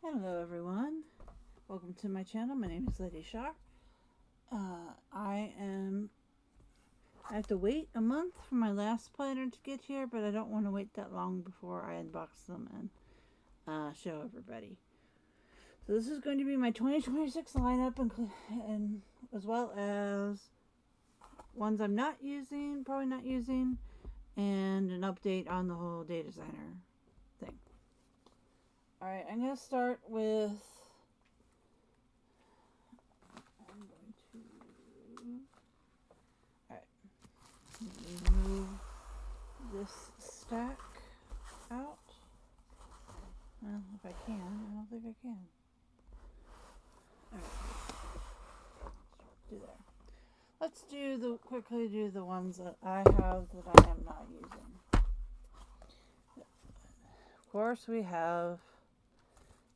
Hello everyone, welcome to my channel. My name is Lady Shar. I have to wait a month for my last planner to get here, but I don't want to wait that long before I unbox them and show everybody. So this is going to be my 2026 lineup, and as well as ones I'm not using, probably not using, and an update on the whole day designer thing. Alright, I'm going to start with move this stack out. Well, if I can. I don't think I can. Alright. Do there. Let's quickly do the ones that I have that I am not using. Of course, we have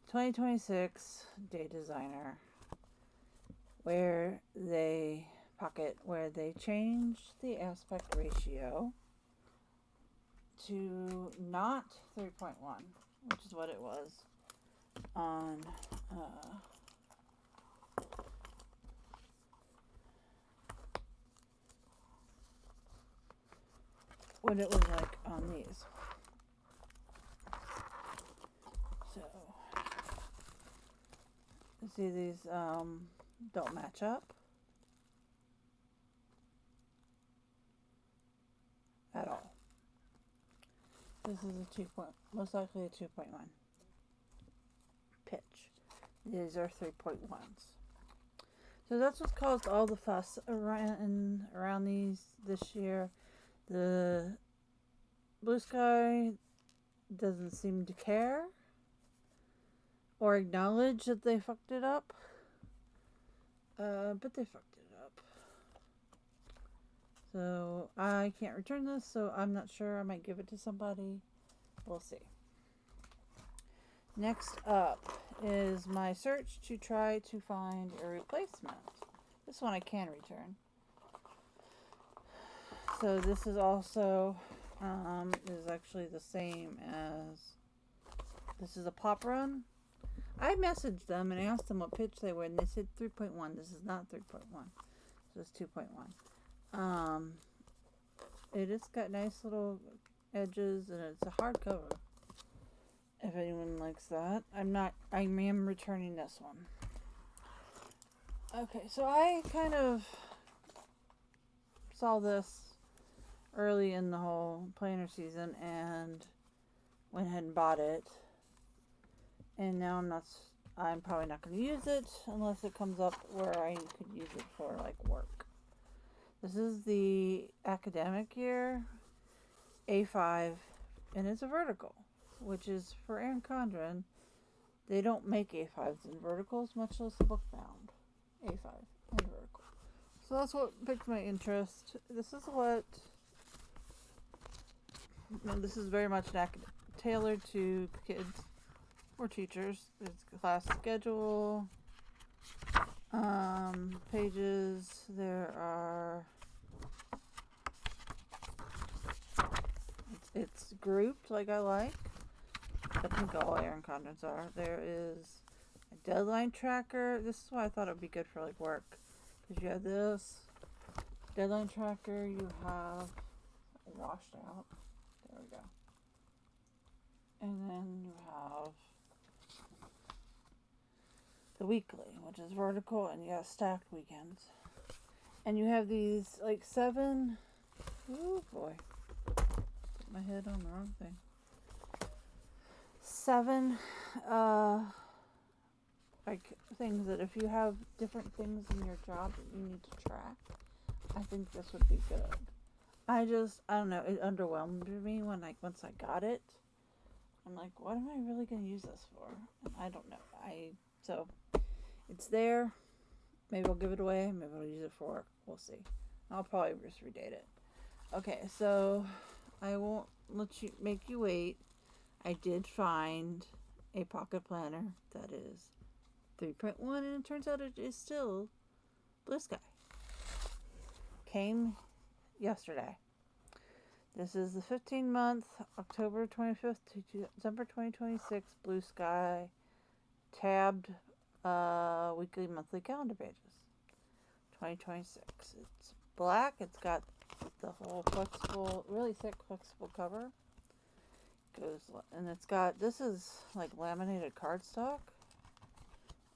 2026 Day Designer, where they changed the aspect ratio to not 3.1, which is what it was on what it was like on these. So you see these don't match up at all. This is most likely a 2.1 pitch. These are 3.1s. So that's what's caused all the fuss around these this year. The Bluesky doesn't seem to care or acknowledge that they fucked it up. But they fucked it up. So I can't return this, so I'm not sure. I might give it to somebody. We'll see. Next up is my search to try to find a replacement. This one I can return. So this is also is actually the same as, this is a pop run. I messaged them and asked them what pitch they were, and they said 3.1. This is not 3.1. So it's 2.1. It has got nice little edges, and it's a hardcover. If anyone likes that. I am returning this one. Okay, so I kind of saw this early in the whole planner season and went ahead and bought it. And now I'm probably not going to use it unless it comes up where I could use it for like work. This is the academic year A5, and it's a vertical, which is for Erin Condren. They don't make A5s in verticals, much less book bound A5 in vertical. So that's what piqued my interest. This is very much tailored to kids or teachers. It's class schedule, pages. There are, it's grouped like I like. I think all Erin Condrens are. There is a deadline tracker. This is why I thought it would be good for like work, because you have this deadline tracker. You have washed out. There we go. And then you have the weekly, which is vertical, and you have stacked weekends. And you have these like 7. Oh boy, put my head on the wrong thing. 7 like things that if you have different things in your job that you need to track, I think this would be good. I don't know, it underwhelmed me once I got it. I'm like, what am I really going to use this for? And I don't know. So it's there. Maybe I'll give it away. Maybe I'll use it for work. We'll see. I'll probably just redate it. Okay, so I won't make you wait. I did find a pocket planner that is 3.1, and it turns out it is still Bluesky. Came yesterday. This is the 15-month, October 25th to December 2026 Bluesky tabbed weekly, monthly calendar pages. 2026. It's black. It's got the whole flexible, really thick flexible cover. Goes, and it's got, this is like laminated cardstock.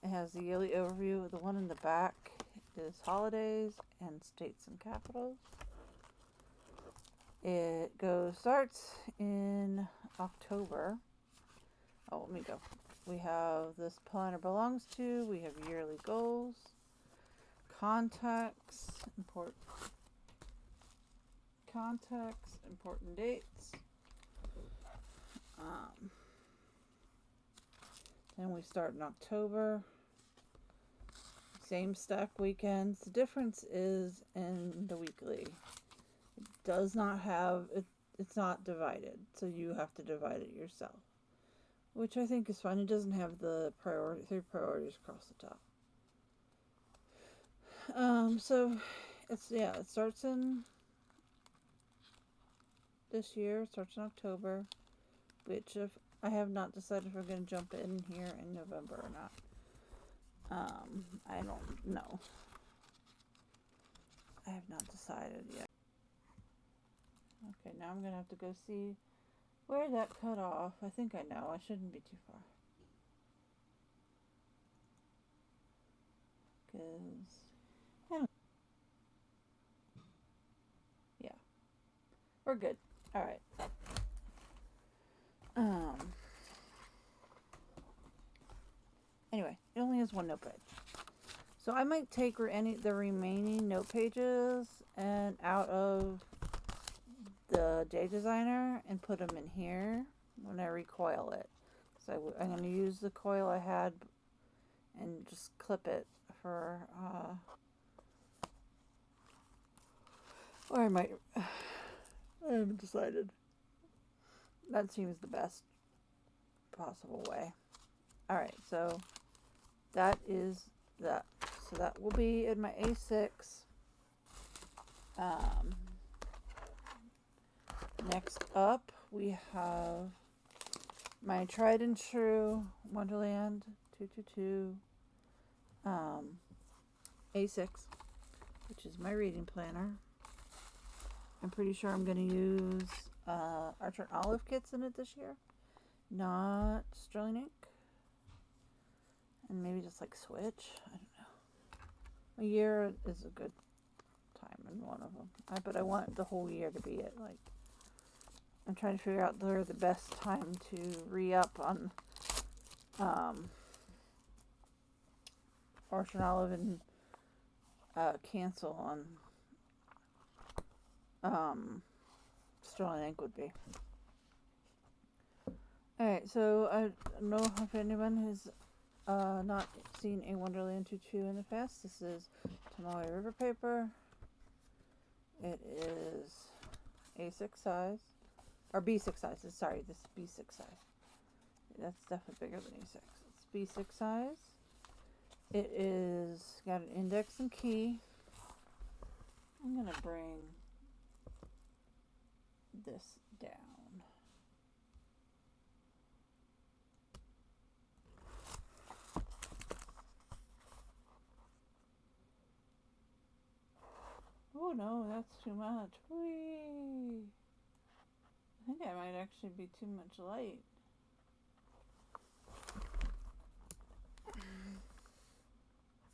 It has the yearly overview. The one in the back is holidays and states and capitals. It starts in October. Oh, let me go. We have this planner belongs to. We have yearly goals, contacts, important dates. Then we start in October. Same stack weekends. The difference is in the weekly. It does not have it. It's not divided, so you have to divide it yourself, which I think is fine. It doesn't have the three priorities across the top. So it starts in this year. It starts in October, which if I have not decided if we're going to jump in here in November or not. I don't know. I have not decided yet. Okay, now I'm going to have to go see where that cut off. I think I know. I shouldn't be too far. Yeah, we're good. All right. Anyway, it only has one note page. So I might take the remaining note pages and out of the Day Designer and put them in here when I recoil it. So I'm going to use the coil I had and just clip it for, or I might, I haven't decided. That seems the best possible way. Alright, so that is that. So that will be in my A6. Next up, we have my tried and true Wonderland 222 A6, which is my reading planner. I'm pretty sure I'm going to use Archer and Olive kits in it this year, not Sterling ink, and maybe just like switch. I don't know. A year is a good time in one of them, but I want the whole year to be it. Like, I'm trying to figure out where the best time to re-up on Archer and Olive and cancel on Sterling ink would be. Alright, so I don't know if anyone has not seen a Wonderland 2.2 in the past. This is Tamale River paper. It is A6 size, or B6 size. Sorry, this is B6 size. That's definitely bigger than A6. It's B6 size. It is got an index and key. I'm gonna bring this down. Oh no, that's too much. Whee! I think I might actually be too much light.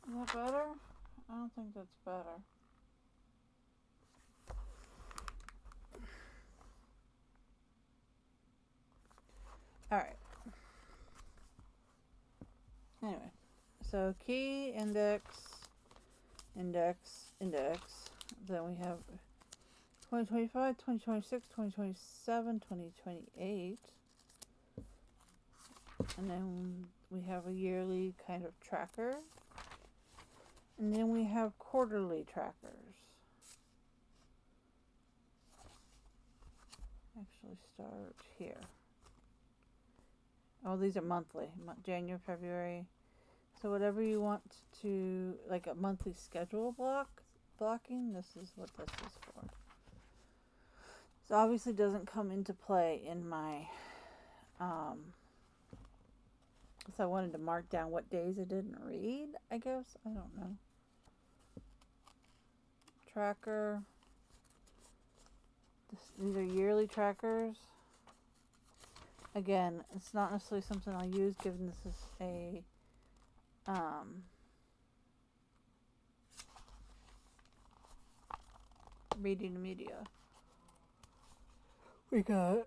Is that better? I don't think that's better. Alright. Anyway, so key, index, index, index. Then we have 2025, 2026, 2027, 2028. And then we have a yearly kind of tracker. And then we have quarterly trackers. Actually start here. Oh, these are monthly. January, February. So whatever you want to, like a monthly schedule blocking, this is what this is for. So obviously doesn't come into play in my So I wanted to mark down what days I didn't read, I guess. I don't know. Tracker. These are yearly trackers. Again, it's not necessarily something I'll use given this is a reading media. We got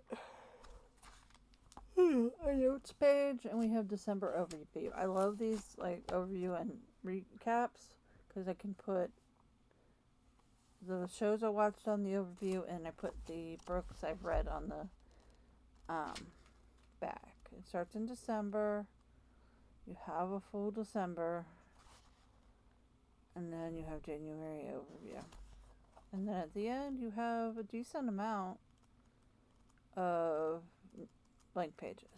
a notes page and we have December overview. I love these like overview and recaps because I can put the shows I watched on the overview and I put the books I've read on the back. It starts in December. You have a full December. And then you have January overview. And then at the end you have a decent amount of blank pages.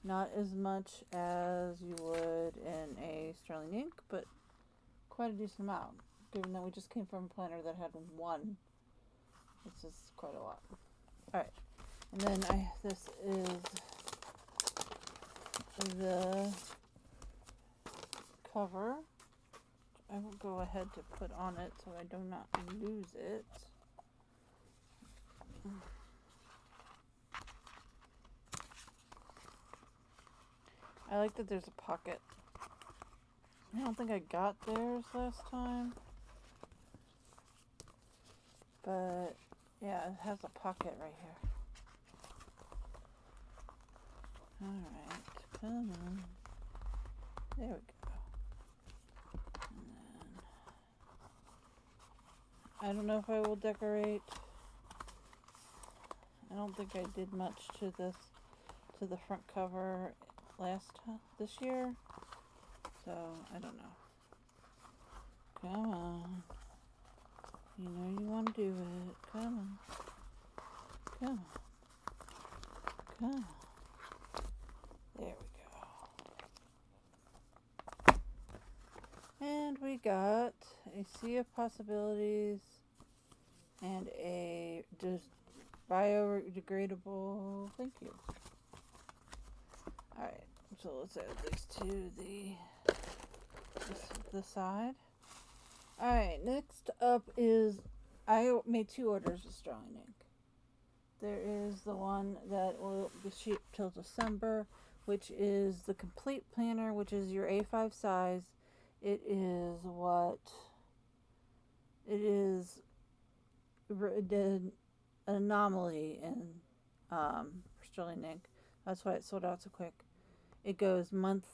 Not as much as you would in a Sterling Ink, but quite a decent amount. Given that we just came from a planner that had one. This is quite a lot. Alright. And then this is the cover. I will go ahead to put on it so I do not lose it. I like that there's a pocket. I don't think I got theirs last time. But yeah, it has a pocket right here. Alright, come on. There we go. And then, I don't know if I will decorate. I don't think I did much to the front cover this year. So, I don't know. Come on. You know you want to do it. Come on. Come on. Come on. There we go. And we got a sea of possibilities and a just biodegradable thank you. Alright, so let's add these to the side. Alright, next up is I made 2 orders of Sterling Ink. There is the one that will be shipped till December, which is the complete planner, which is your A5 size. It is an anomaly in Sterling Ink. That's why it sold out so quick. It goes month,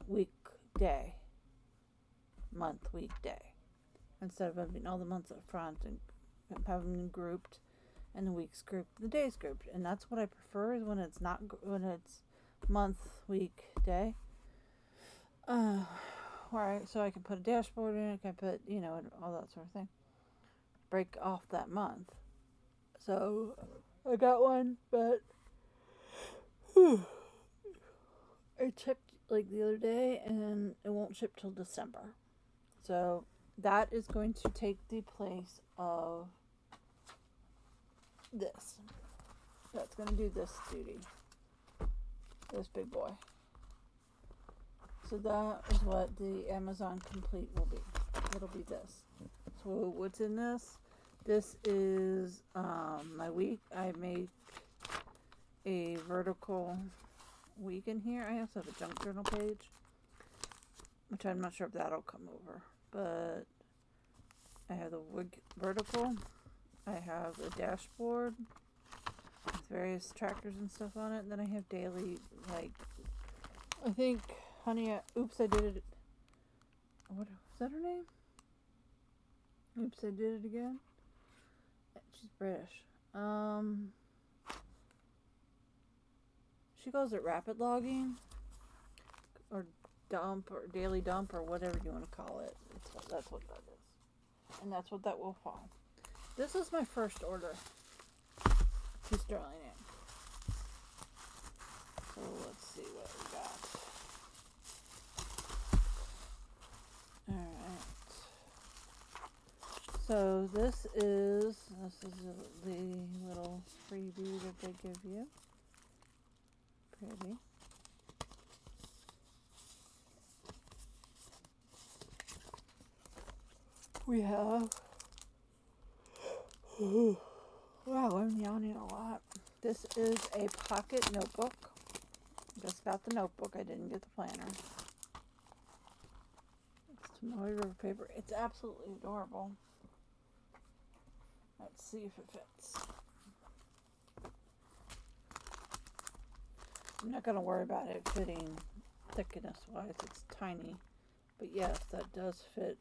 week, day. Month, week, day. Instead of having all the months up front and having them grouped and the weeks grouped, the days grouped. And that's what I prefer is when it's month, week, day. Right, so I can put a dashboard in it, I can put, all that sort of thing. Break off that month. So I got one, but it shipped like the other day and it won't ship till December. So that is going to take the place of this. That's going to do this duty. This big boy. So that is what the Amazon Complete will be. It'll be this. So what's in this? This is my week. I made a vertical week in here. I also have a junk journal page, which I'm not sure if that'll come over. But I have the vertical. I have a dashboard with various trackers and stuff on it. And then I have daily, I think, honey, oops, I did it. What was that her name? Oops, I did it again. She's British. She calls it rapid logging or dump or daily dump or whatever you want to call it. That's what that is. And that's what that will fall. This is my first order to Sterling Ink. So let's see what we got. Alright. So this is the little freebie that they give you. Pretty. we have, wow, I'm yawning a lot. This is a pocket notebook. Just got the notebook. I didn't get the planner. It's tomoe river paper. It's absolutely adorable. Let's see if it fits. I'm not going to worry about it fitting thickness wise. It's tiny. But yes, that does fit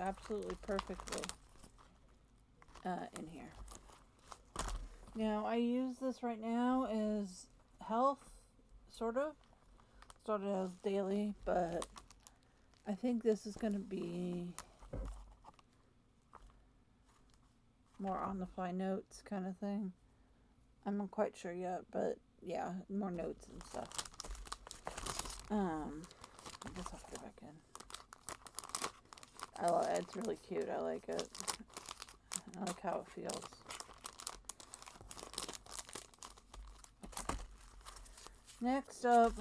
absolutely perfectly in here. Now, I use this right now as health, sort of. Started as daily, but I think this is going to be more on the fly notes kind of thing. I'm not quite sure yet, but yeah, more notes and stuff. I guess I'll put it back in. It's really cute. I like it. I like how it feels. Okay. Next up,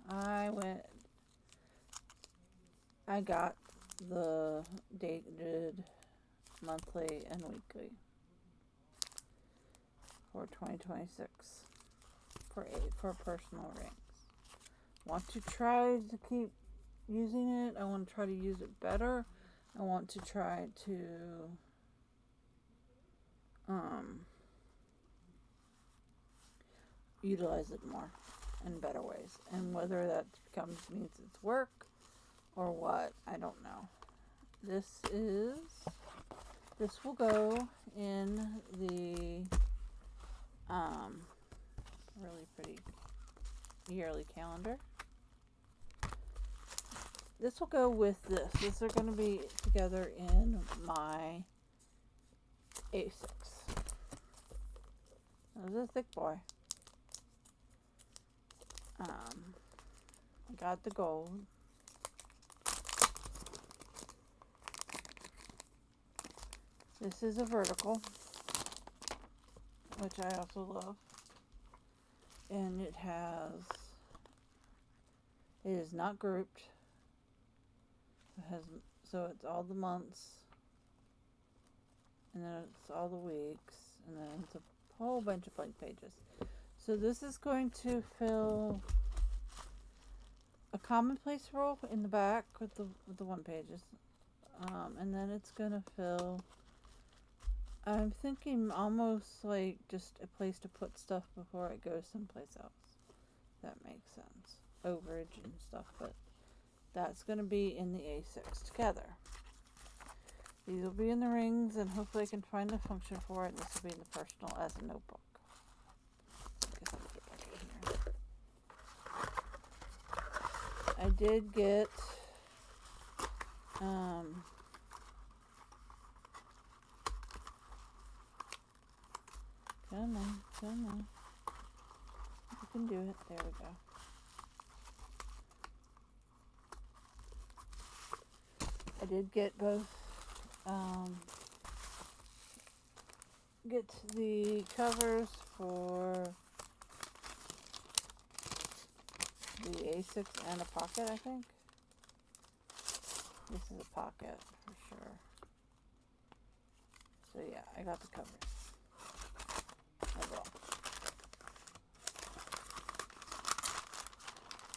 I got the dated monthly and weekly for 2026 for personal rings. Want to try to keep using it. I want to try to use it better. I want to try to utilize it more in better ways. And whether that means it's work or what, I don't know. This will go in the really pretty yearly calendar. This will go with this. These are going to be together in my A6. This is a thick boy. I got the gold. This is a vertical, which I also love. And it is not grouped. So it's all the months, and then it's all the weeks, and then it's a whole bunch of blank pages. So this is going to fill a commonplace role in the back with the one pages, and then it's gonna fill. I'm thinking almost like just a place to put stuff before it goes someplace else. That makes sense. Overage and stuff, but that's going to be in the A6 together. These will be in the rings, and hopefully I can find a function for it. This will be in the personal as a notebook. I guess I'll put it back in here. I did get come on. You can do it. There we go. I did get both, get the covers for the A6 and a pocket, I think. This is a pocket for sure. So yeah, I got the covers as well.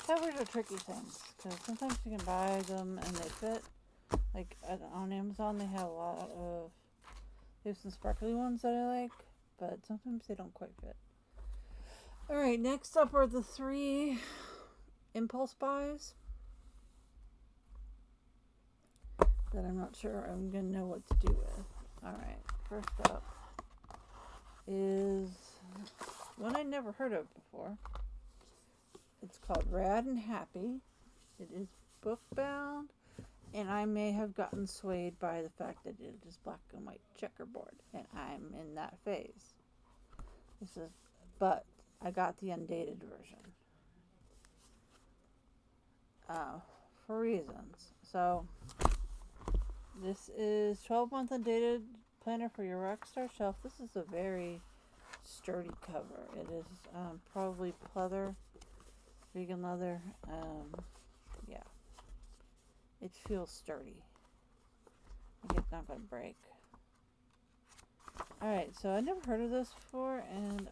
Covers are tricky things, because sometimes you can buy them and they fit. Like on Amazon, they have they have some sparkly ones that I like, but sometimes they don't quite fit. Alright, next up are the 3 impulse buys that I'm not sure I'm going to know what to do with. Alright, first up is one I never heard of before. It's called Rad and Happy. It is book bound. And I may have gotten swayed by the fact that it is black and white checkerboard, and I'm in that phase. But I got the undated version for reasons. So this is 12-month undated planner for your rockstar shelf. This is a very sturdy cover. It is probably pleather, vegan leather. Yeah. It feels sturdy. It's not going to break. Alright, so I never heard of this before, and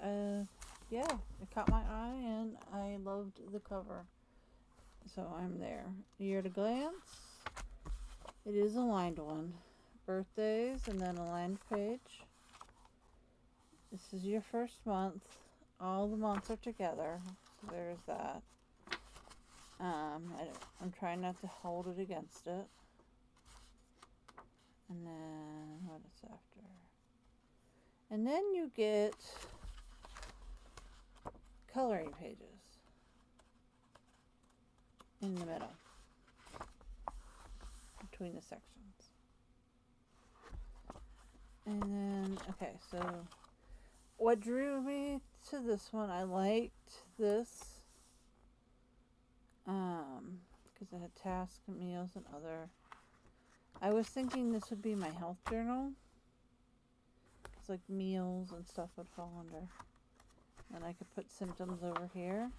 yeah, it caught my eye, and I loved the cover. So I'm there. Year at a glance. It is a lined one. Birthdays, and then a lined page. This is your first month. All the months are together. So there's that. I'm trying not to hold it against it. And then, what is after? And then you get coloring pages in the middle, between the sections. And then, okay, so what drew me to this one, I liked this, because it had tasks, meals, and other. I was thinking this would be my health journal, because like meals and stuff would fall under. And I could put symptoms over here.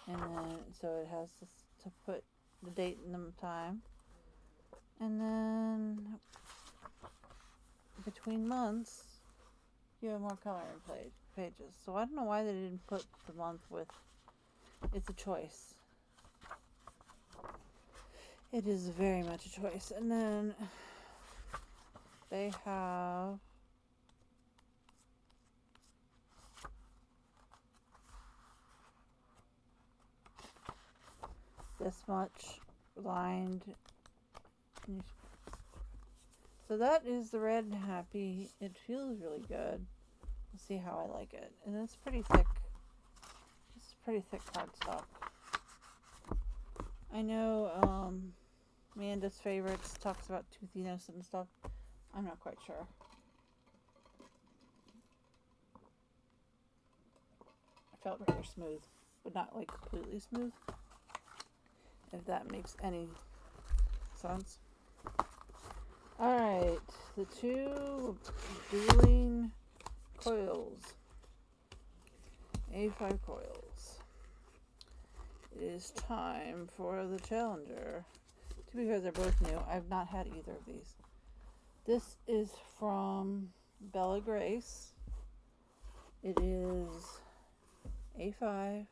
And then, so it has this to put the date and the time. And then, between months, you have more coloring pages. So I don't know why they didn't put the month with, it's a choice. It is very much a choice. And then, they have this much lined. So that is the Red and Happy. It feels really good. We'll see how I like it. And it's pretty thick. It's pretty thick cardstock. I know Amanda's Favorites talks about toothiness and stuff. I'm not quite sure. It felt rather smooth, but not like completely smooth. If that makes any sense. Alright, the two dueling coils. A5 coils. It is time for the Challenger. To be fair, they're both new. I've not had either of these. This is from Bella Grace. It is A5.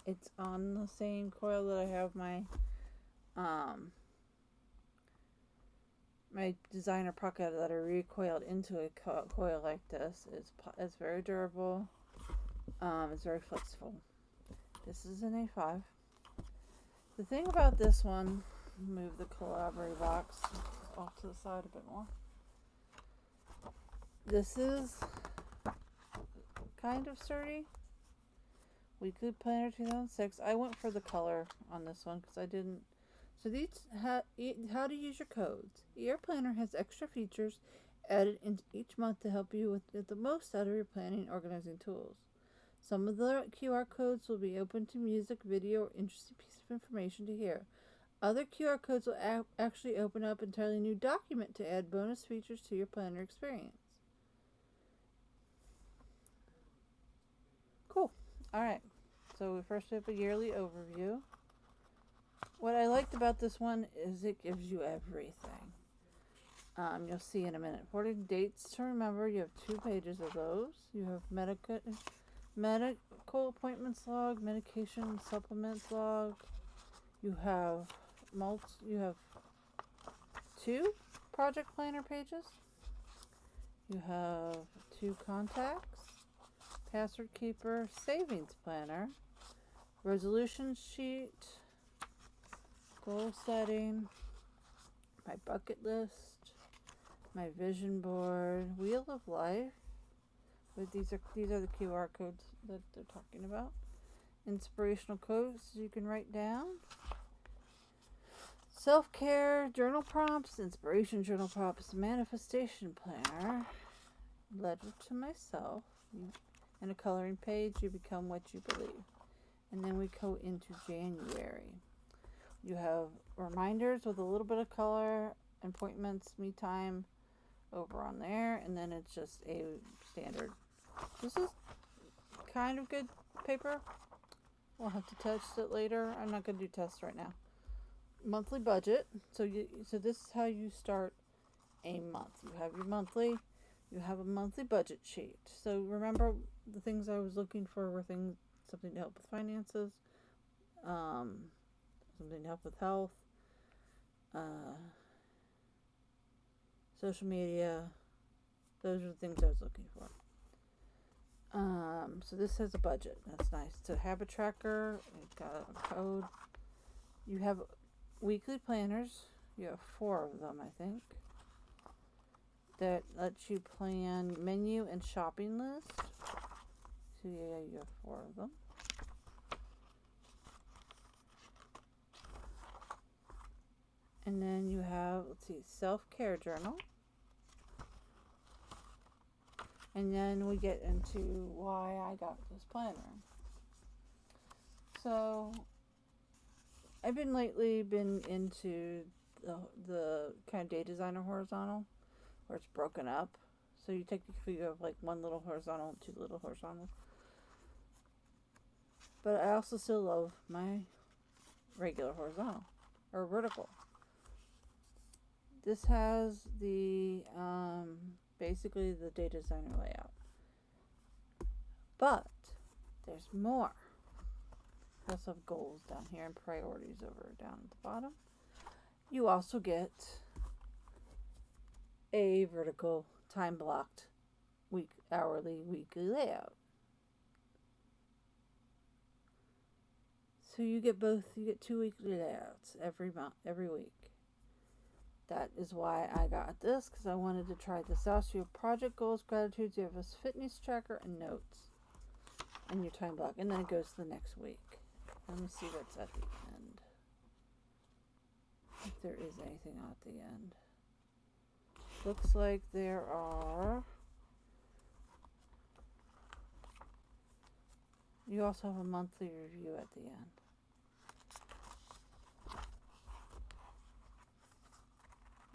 It's on the same coil that I have my my designer pocket that I recoiled into a coil like this. It's very durable. It's very flexible. This is an A5. The thing about this one, move the collaborate box off to the side a bit more. This is kind of sturdy. Weekly Planner 2006. I went for the color on this one because I didn't. So these how to use your codes. Your planner has extra features added into each month to help you with the most out of your planning and organizing tools. Some of the QR codes will be open to music, video, or interesting piece of information to hear. Other QR codes will actually open up an entirely new document to add bonus features to your planner experience. Cool. Alright, so we first have a yearly overview. What I liked about this one is it gives you everything. You'll see in a minute. 40 dates to remember. You have 2 pages of those. You have medical appointments log, medication supplements log. You have 2 project planner pages. You have 2 contacts, password keeper, savings planner, resolution sheet, goal setting, my bucket list, my vision board, wheel of life. But these are the QR codes that they're talking about. Inspirational quotes you can write down. Self-care journal prompts, inspiration journal prompts, manifestation planner, letter to myself, and a coloring page. You become what you believe. And then we go into January. You have reminders with a little bit of color, appointments, me time over on there, and then it's just a standard. This is kind of good paper. We'll have to test it later. I'm not going to do tests right now. Monthly budget. So this is how you start a month. You have your monthly. You have a monthly budget sheet. So remember, the things I was looking for were something to help with finances, something to help with health, social media. Those are the things I was looking for. So this has a budget. That's nice. It's a habit tracker. It's got a code. You have weekly planners. You have 4 of them, I think, that lets you plan menu and shopping list. So yeah, you have 4 of them. And then you have, self-care journal. And then we get into why I got this planner. So I've been into the kind of day designer horizontal, where it's broken up. So you have like one little horizontal and 2 little horizontals. But I also still love my regular horizontal or vertical. This has the basically the day designer layout. But there's more. I also have goals down here and priorities over down at the bottom. You also get a vertical time blocked hourly, weekly layout. So you get both. You get 2 weekly layouts every week. That is why I got this, because I wanted to try this out. So you have project goals, gratitudes, you have a fitness tracker, and notes, and your time block, and then it goes to the next week. Let me see what's at the end. If there is anything at the end. Looks like there are. You also have a monthly review at the end.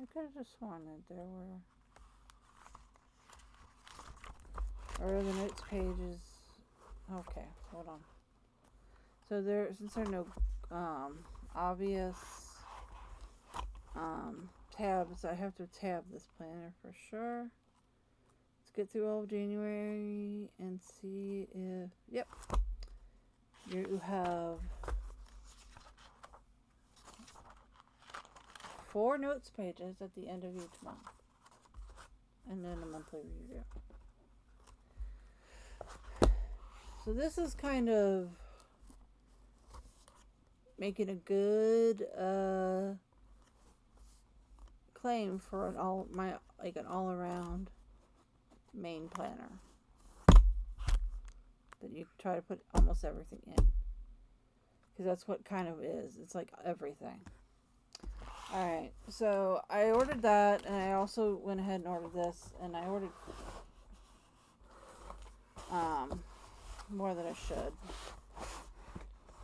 I could have just sworn that there were. Or the notes pages. Okay, hold on. So since there are no obvious tabs, I have to tab this planner for sure. Let's get through all of January and see if, yep, you have 4 notes pages at the end of each month, and then a monthly review. So this is kind of making a good claim for an all-around main planner that you try to put almost everything in, because that's what kind of is. It's like everything. All right, so I ordered that, and I also went ahead and ordered this, and I ordered more than I should,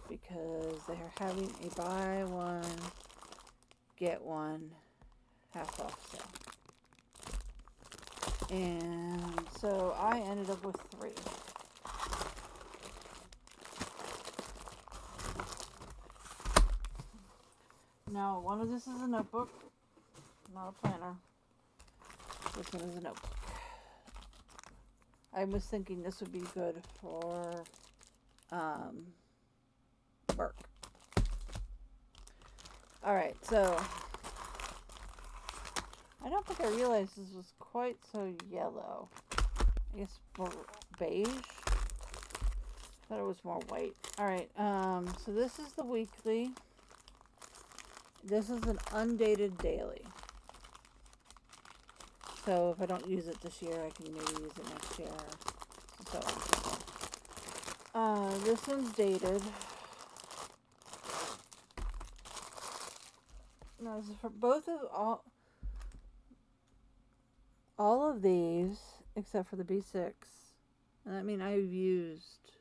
because they are having a buy one get one half off sale, and so I ended up with 3. Now, one of this is a notebook, not a planner. This one is a notebook. I was thinking this would be good for work. Alright, so I don't think I realized this was quite so yellow. I guess more beige. I thought it was more white. Alright, so this is the weekly. This is an undated daily. So if I don't use it this year, I can maybe use it next year. So on and so forth. This one's dated. Now, this is for both of all of these, except for the B6. And I mean, I've used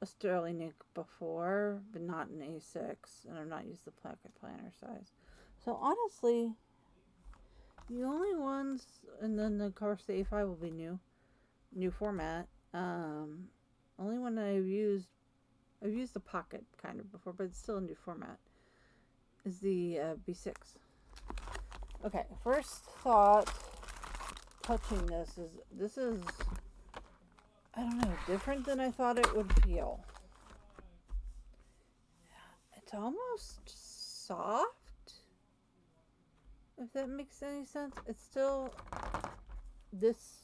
a Sterling ink before, but not an A6, and I've not used the pocket planner size. So honestly, the only ones, and then of course the A5 will be new format. Only one that I've used I've used the pocket kind of before, but it's still a new format, is the B6. Okay, first thought touching this is, I don't know, different than I thought it would feel. It's almost soft, if that makes any sense. It's still, this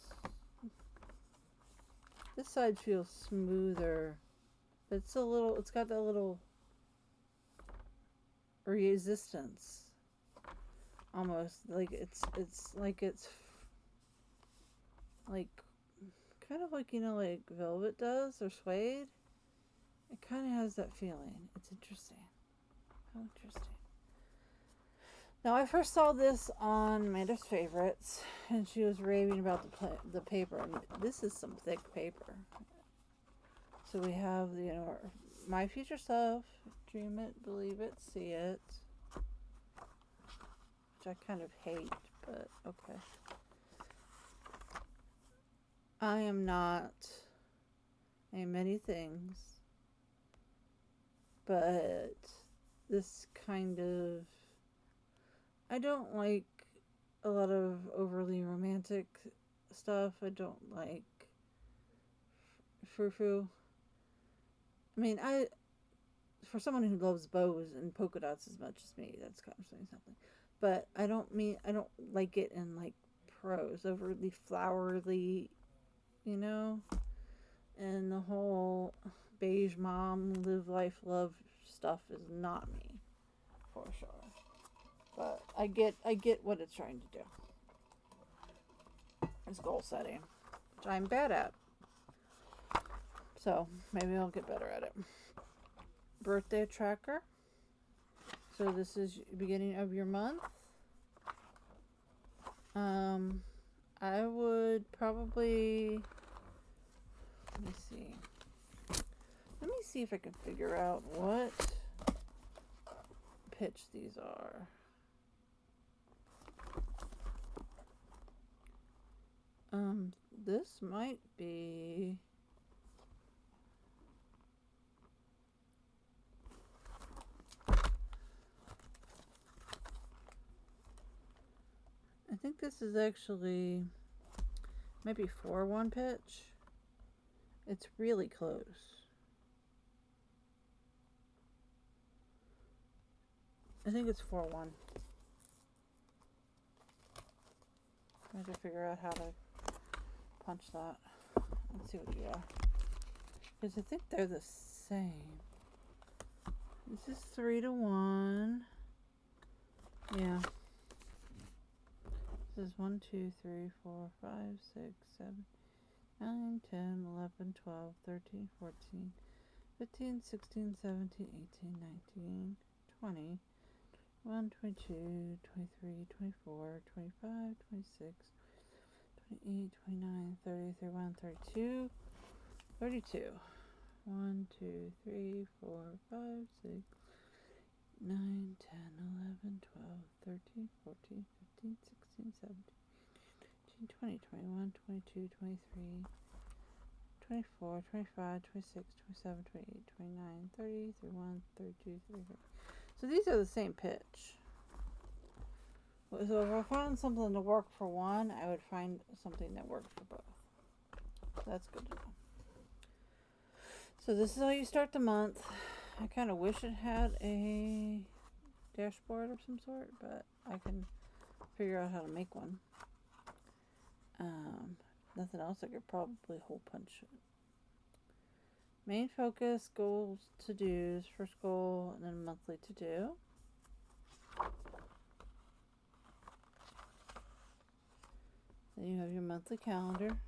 side feels smoother, but it's it's got that little resistance, almost like it's like kind of like, like velvet does, or suede. It kind of has that feeling. It's interesting. How interesting. Now, I first saw this on Amanda's Favorites, and she was raving about the paper. And this is some thick paper. So we have, my future self, dream it, believe it, see it. Which I kind of hate, but okay. I am not a many things, but this kind of, I don't like a lot of overly romantic stuff. I don't like frou-frou. I mean, for someone who loves bows and polka dots as much as me, that's kind of saying something. But I don't like it in like prose, overly flowery, and the whole beige mom, live life, love stuff is not me, for sure. But I get what it's trying to do. It's goal setting, which I'm bad at. So maybe I'll get better at it. Birthday tracker. So this is beginning of your month. I would probably, let me see if I can figure out what pitch these are. This might be, I think this is actually maybe 4-1 pitch. It's really close. I think it's 4-1. I have to figure out how to punch that. Let's see what you are. Because I think they're the same. This is 3-1. Yeah. This is 1, 2, 3, 4, 5, 6, 7, 9, 10, 11, 12, 13, 14, 15, 16, 17, 18, 19, 20, 21, 22, 23, 24, 25, 26, 28, 29, 30, 31, 32, 32. 1, 2, 3, 4, 5, 6, 9, 10, 11, 12, 13, 14, 15, 16, 17, 18, 20, 21, 22, 23, 24, 25, 26, 27, 28, 29, 30, 31, 32, 33. So these are the same pitch. So if I found something to work for one, I would find something that worked for both. So that's good to know. So this is how you start the month. I kind of wish it had a dashboard of some sort, but I can figure out how to make one. Nothing else, I could probably hole punch it. Main focus, goals, to-dos, first goal, and then monthly to-do. Then you have your monthly calendar.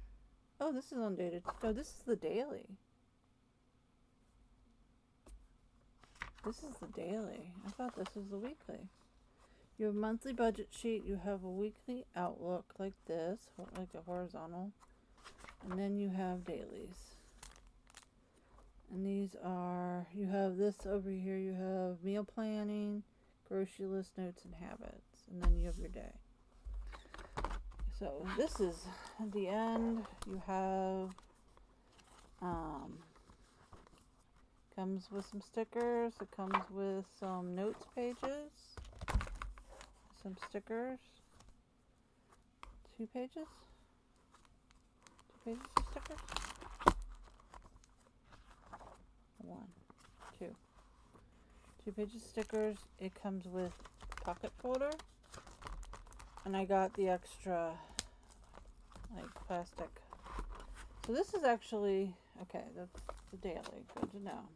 Oh, this is undated. Oh, this is the daily. This is the daily. I thought this was the weekly. You have a monthly budget sheet. You have a weekly outlook like this, like a horizontal. And then you have dailies. And these are, you have this over here. You have meal planning, grocery list, notes, and habits. And then you have your day. So this is at the end. You have Comes with some stickers. It comes with some notes pages. Some stickers. 2 pages? 2 pages of stickers? 1, 2. 2 pages of stickers. It comes with pocket folder. And I got the extra, like, plastic. So this is actually, okay, that's the daily. Good to know.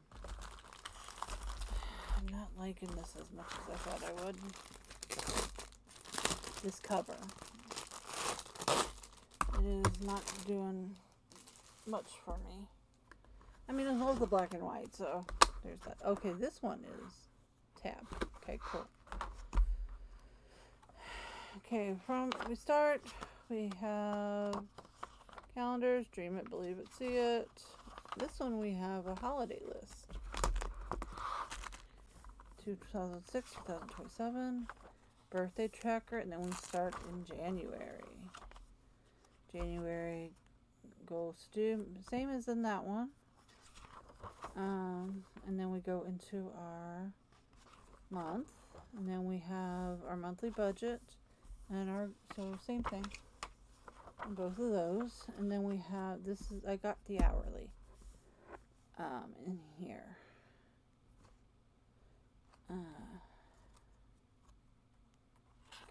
I'm not liking this as much as I thought I would. This cover. It is not doing much for me. I mean, I love the black and white, so there's that. Okay, this one is tab. Okay, cool. Okay, we start, we have calendars, dream it, believe it, see it. This one we have a holiday list. 2006, 2027, birthday tracker, and then we start in January. January goals to do, same as in that one. And then we go into our month, and then we have our monthly budget, and so same thing on both of those. And then we have, I got the hourly in here.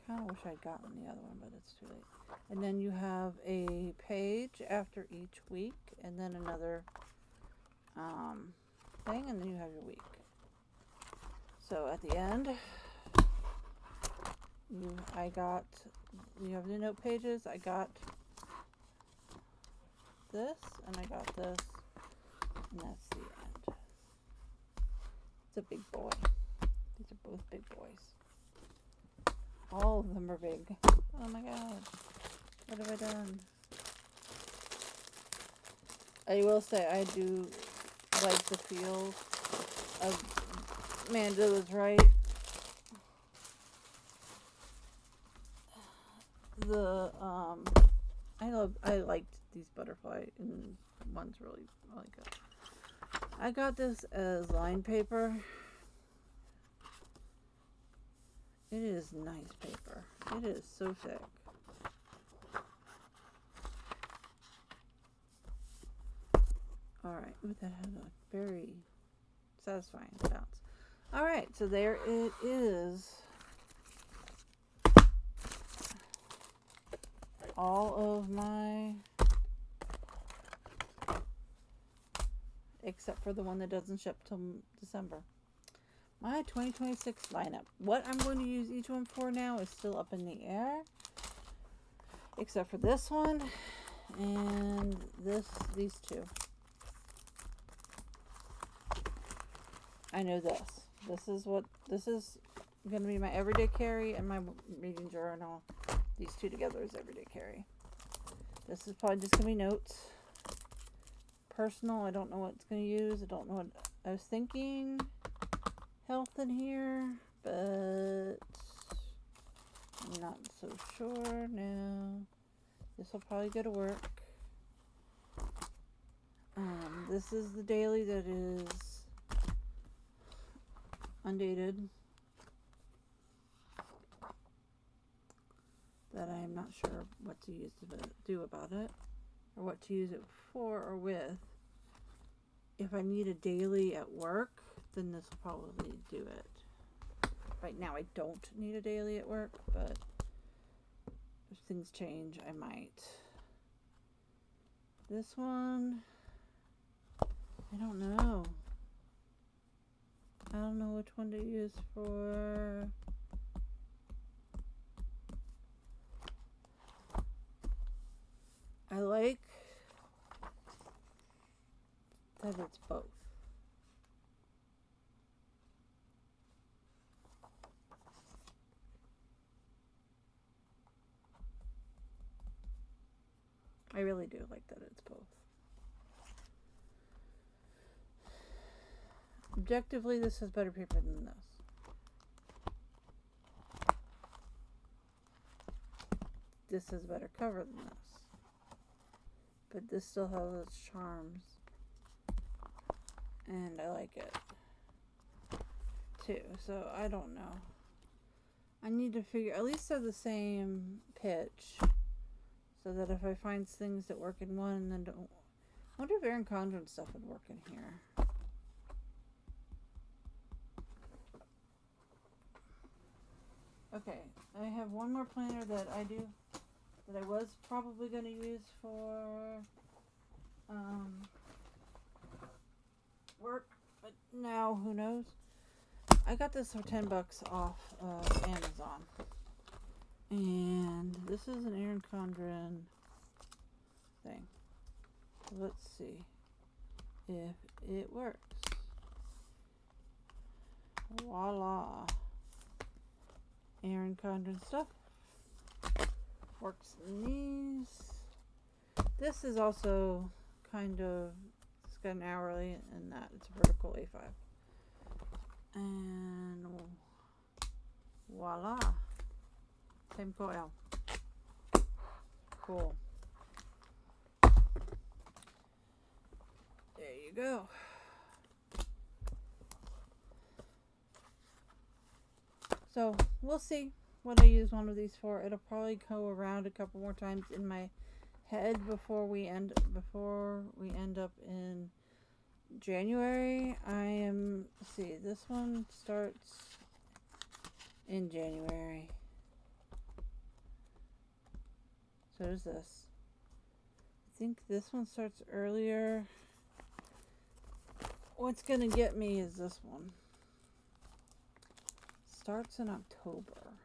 Kind of wish I'd gotten the other one, but it's too late. And then you have a page after each week, and then another thing, and then you have your week. So at the end, you have the note pages. I got this, and I got this, and that's the end. It's a big boy. These are both big boys. All of them are big. Oh my god. What have I done? I will say I do like the feel of Amanda was right. I liked these butterfly, and one's really, really good. I got this as line paper. It is nice paper. It is so thick. Alright, that has a very satisfying bounce. Alright, so there it is. All of my, except for the one that doesn't ship till December. My 2026 lineup. What I'm going to use each one for now is still up in the air. Except for this one and these two. I know this. This is going to be my everyday carry and my reading journal. These two together is everyday carry. This is probably just going to be notes. Personal, I don't know what it's going to use. I don't know what I was thinking. Health in here, but I'm not so sure now. This will probably go to work. This is the daily that is undated, that I am not sure what to do about it, or what to use it for or with. If I need a daily at work, then this will probably do it. Right now I don't need a daily at work, but if things change, I might. This one, I don't know. I don't know which one to use for. I like that it's both. I really do like that it's both. Objectively, this has better paper than this. This has better cover than this. But this still has its charms. and I like it too. So I don't know. I need to figure, at least they're the same pitch, so that if I find things that work in one and then don't, I wonder if Erin Condren stuff would work in here. Okay, I have one more planner that I was probably going to use for work, but now who knows. I got this for $10 off of Amazon, and this is an Erin Condren thing. Let's see if it works. Voila. Erin Condren stuff. Works in these. This is also kind of, it's got an hourly in that. It's a vertical A5. And voila. Same coil. Cool. There you go. So we'll see what I use one of these for. It'll probably go around a couple more times in my head before we end up in January. Let's see, this one starts in January. So does this. I think this one starts earlier. What's gonna get me is this one. Starts in October.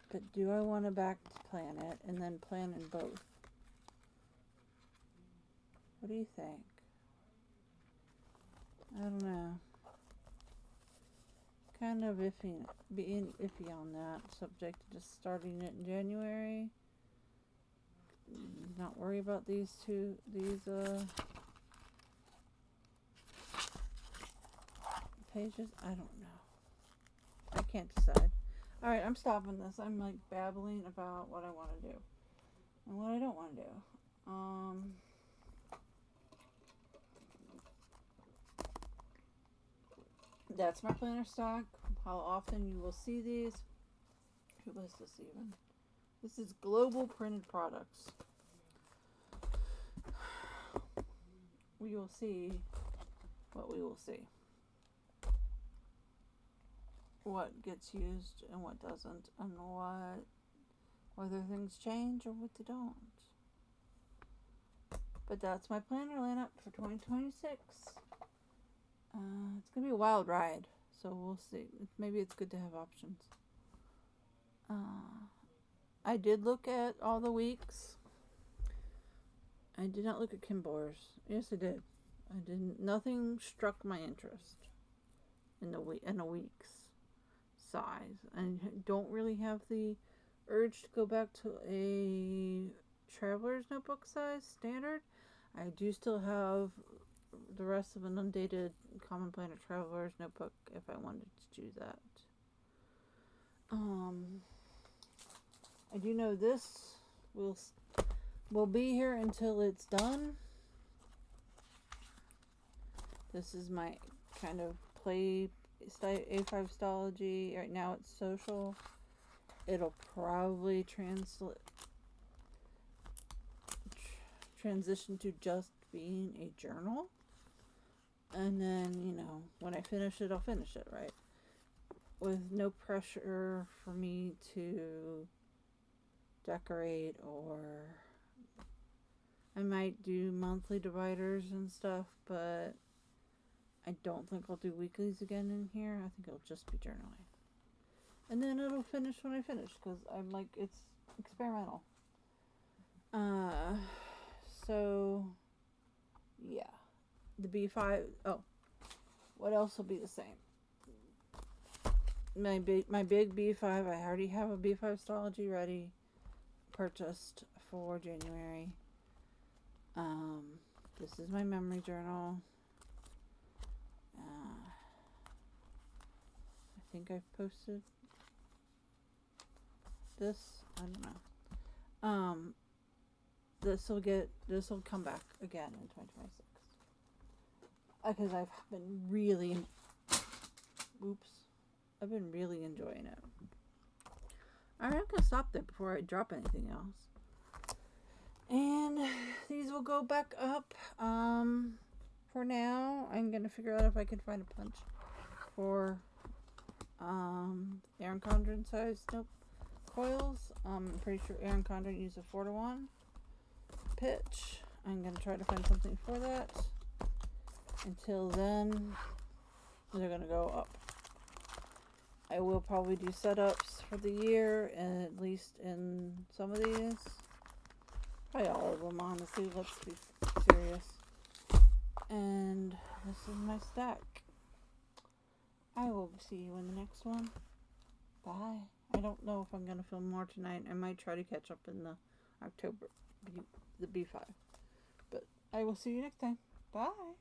But do I want to back to plan it and then plan in both? What do you think? I don't know. Kind of being iffy on that subject to just starting it in January. Not worry about these pages. I don't know. I can't decide. Alright, I'm stopping this. I'm like babbling about what I want to do and what I don't want to do. That's my planner stock. How often you will see these. Who is this even? This is Global Printed Products. We will see what we will see. What gets used and what doesn't, and whether things change or what they don't. But that's my planner lineup for 2026. It's gonna be a wild ride, so we'll see. Maybe it's good to have options. I did look at all the weeks. I did not look at Kim Bohr's. Yes, I did. I didn't. Nothing struck my interest in a week's size. I don't really have the urge to go back to a traveler's notebook size standard. I do still have the rest of an undated Common Planner Traveler's Notebook if I wanted to do that. I do know this will be here until it's done. This is my kind of play A5 stylogy. Right now it's social. It'll probably transition to just being a journal. And then, when I finish it, I'll finish it, right? With no pressure for me to decorate, or I might do monthly dividers and stuff, but I don't think I'll do weeklies again in here. I think it'll just be journaling. And then it'll finish when I finish, because I'm like, it's experimental. So, yeah. The B5, what else will be the same? My big B5, I already have a B5 stylogy ready, purchased for January. This is my memory journal. I think I've posted this. I don't know. this will come back again in 2026. Because I've been really, I've been really enjoying it. Alright, I'm going to stop there before I drop anything else. And these will go back up. For now, I'm going to figure out if I can find a punch for Aaron Condren size coils. I'm pretty sure Aaron Condren used a 4-to-1 pitch. I'm going to try to find something for that. Until then, they're going to go up. I will probably do setups for the year, and at least in some of these. Probably all of them, honestly. Let's be serious. And this is my stack. I will see you in the next one. Bye. I don't know if I'm going to film more tonight. I might try to catch up in the October, the B5. But I will see you next time. Bye.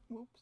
Whoops.